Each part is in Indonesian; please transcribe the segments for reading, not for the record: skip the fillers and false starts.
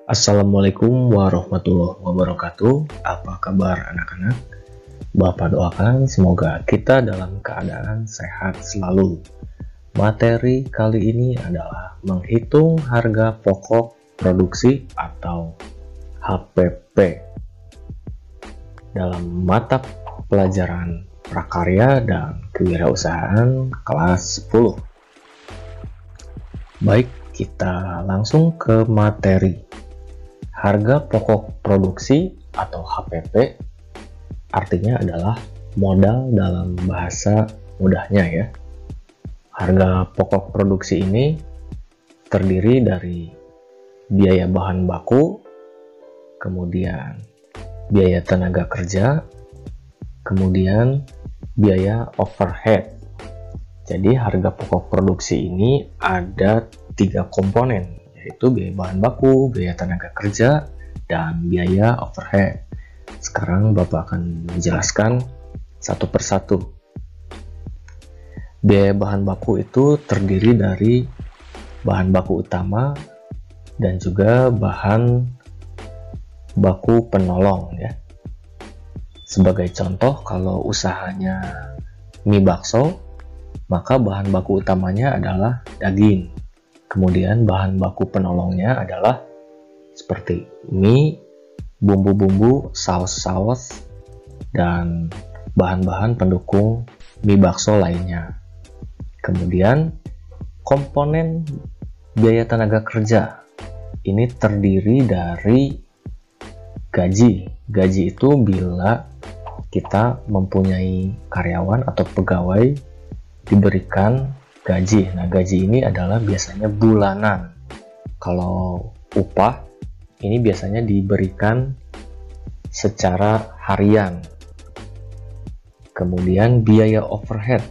Assalamualaikum warahmatullahi wabarakatuh. Apa kabar anak-anak? Bapak doakan semoga kita dalam keadaan sehat selalu. Materi kali ini adalah menghitung harga pokok produksi atau HPP dalam mata pelajaran prakarya dan kewirausahaan kelas 10. Baik, kita langsung ke materi. Harga pokok produksi atau HPP artinya adalah modal dalam bahasa mudahnya ya. Harga pokok produksi ini terdiri dari biaya bahan baku, kemudian biaya tenaga kerja, kemudian biaya overhead. Jadi harga pokok produksi ini ada 3 komponen, yaitu biaya bahan baku, biaya tenaga kerja, dan biaya overhead. Sekarang Bapak akan menjelaskan satu persatu. Biaya bahan baku itu terdiri dari bahan baku utama dan juga bahan baku penolong ya. Sebagai contoh, kalau usahanya mie bakso, maka bahan baku utamanya adalah daging. Kemudian bahan baku penolongnya adalah seperti mie, bumbu-bumbu, saus-saus, dan bahan-bahan pendukung mie bakso lainnya. Kemudian komponen biaya tenaga kerja ini terdiri dari gaji. Gaji itu bila kita mempunyai karyawan atau pegawai diberikan gaji. Nah, gaji ini adalah biasanya bulanan. Kalau upah ini biasanya diberikan secara harian. Kemudian biaya overhead.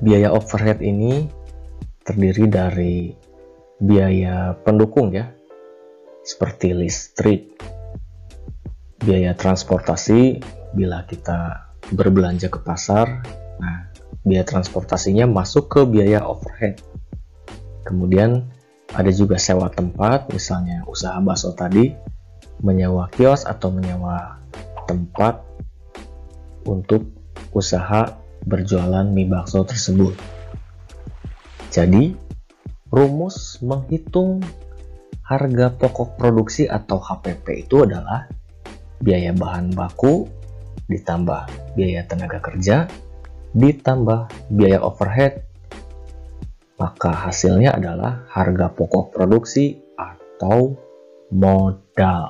Biaya overhead ini terdiri dari biaya pendukung ya, seperti listrik, biaya transportasi bila kita berbelanja ke pasar. Nah, biaya transportasinya masuk ke biaya overhead. Kemudian ada juga sewa tempat, misalnya usaha bakso tadi, menyewa kios atau menyewa tempat untuk usaha berjualan mie bakso tersebut. Jadi, rumus menghitung harga pokok produksi atau HPP itu adalah biaya bahan baku ditambah biaya tenaga kerja ditambah biaya overhead, maka hasilnya adalah harga pokok produksi atau modal.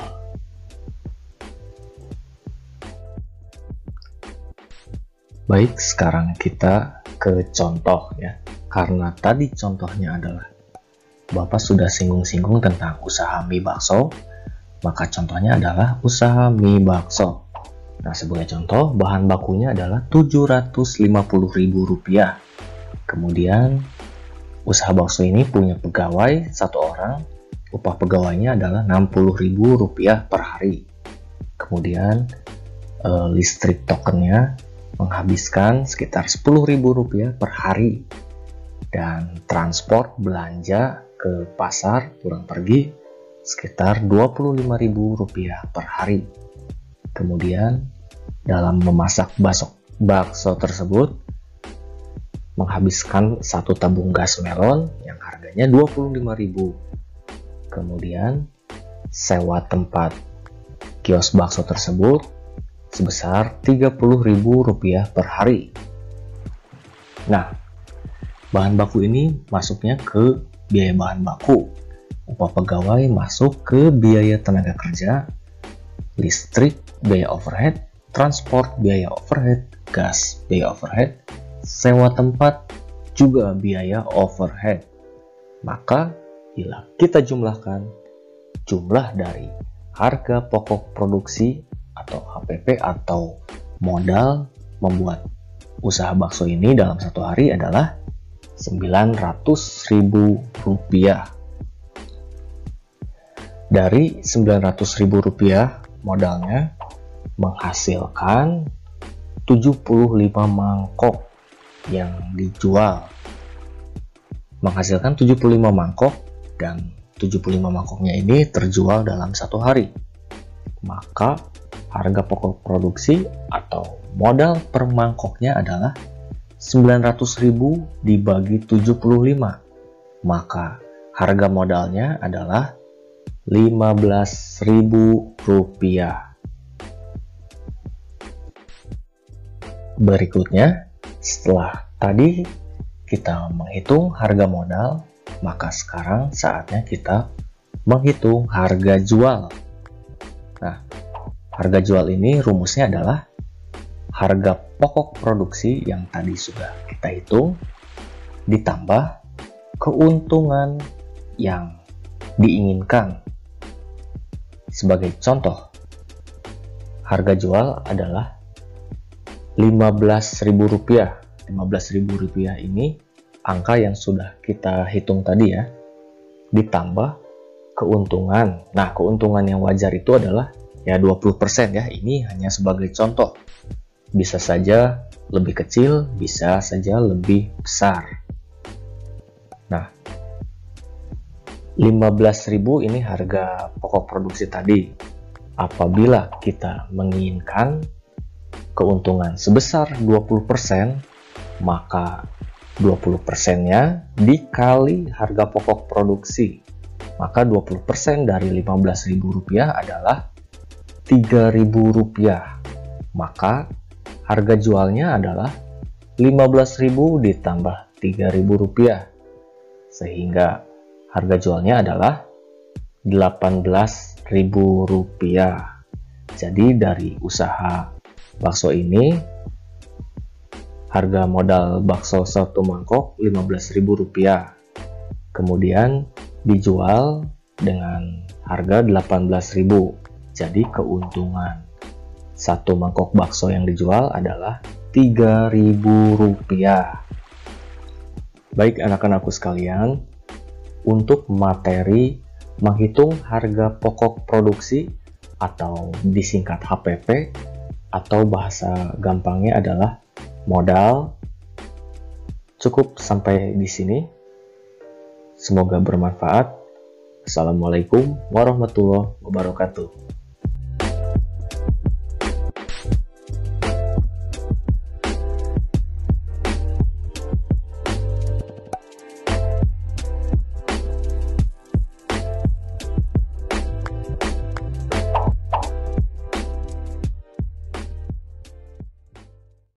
Baik, sekarang kita ke contoh ya. Karena tadi contohnya adalah Bapak sudah singgung-singgung tentang usaha mie bakso, maka contohnya adalah usaha mie bakso. Nah, sebagai contoh, bahan bakunya adalah Rp750.000. Kemudian, usaha bakso ini punya pegawai 1 orang, upah pegawainya adalah Rp60.000 per hari. Kemudian, listrik tokennya menghabiskan sekitar Rp10.000 per hari. Dan transport belanja ke pasar pulang pergi sekitar Rp25.000 per hari. Kemudian dalam memasak bakso tersebut menghabiskan 1 tabung gas melon yang harganya Rp25.000. Kemudian sewa tempat kios bakso tersebut sebesar Rp30.000 per hari. Nah, bahan baku ini masuknya ke biaya bahan baku. Upah pegawai masuk ke biaya tenaga kerja, listrik, biaya overhead, transport, biaya overhead, gas, biaya overhead, sewa tempat, juga biaya overhead. Maka, bila kita jumlahkan jumlah dari harga pokok produksi atau HPP atau modal membuat usaha bakso ini dalam 1 hari adalah Rp900.000. Dari Rp900.000 modalnya menghasilkan 75 mangkok yang dijual. Menghasilkan 75 mangkok dan 75 mangkoknya ini terjual dalam 1 hari. Maka harga pokok produksi atau modal per mangkoknya adalah 900.000 dibagi 75. Maka harga modalnya adalah Rp15.000. Berikutnya, setelah tadi kita menghitung harga modal, maka sekarang saatnya kita menghitung harga jual. Nah, harga jual ini rumusnya adalah harga pokok produksi yang tadi sudah kita hitung ditambah keuntungan yang diinginkan. Sebagai contoh, harga jual adalah Rp15.000. Rp15.000 ini angka yang sudah kita hitung tadi ya, ditambah keuntungan. Nah, keuntungan yang wajar itu adalah ya 20% ya. Ini hanya sebagai contoh. Bisa saja lebih kecil, bisa saja lebih besar. Nah, 15.000 ini harga pokok produksi tadi. Apabila kita menginginkan keuntungan sebesar 20%, maka 20%-nya dikali harga pokok produksi. Maka 20% dari Rp15.000 adalah Rp3.000. Maka harga jualnya adalah Rp15.000 ditambah Rp3.000. Sehingga harga jualnya adalah Rp18.000. Jadi dari usaha bakso ini, harga modal bakso satu mangkok Rp15.000. Kemudian dijual dengan harga Rp18.000. Jadi keuntungan satu mangkok bakso yang dijual adalah Rp3.000. Baik anak-anakku sekalian, untuk materi menghitung harga pokok produksi atau disingkat HPP atau bahasa gampangnya adalah modal, cukup sampai di sini. Semoga bermanfaat. Assalamualaikum warahmatullahi wabarakatuh.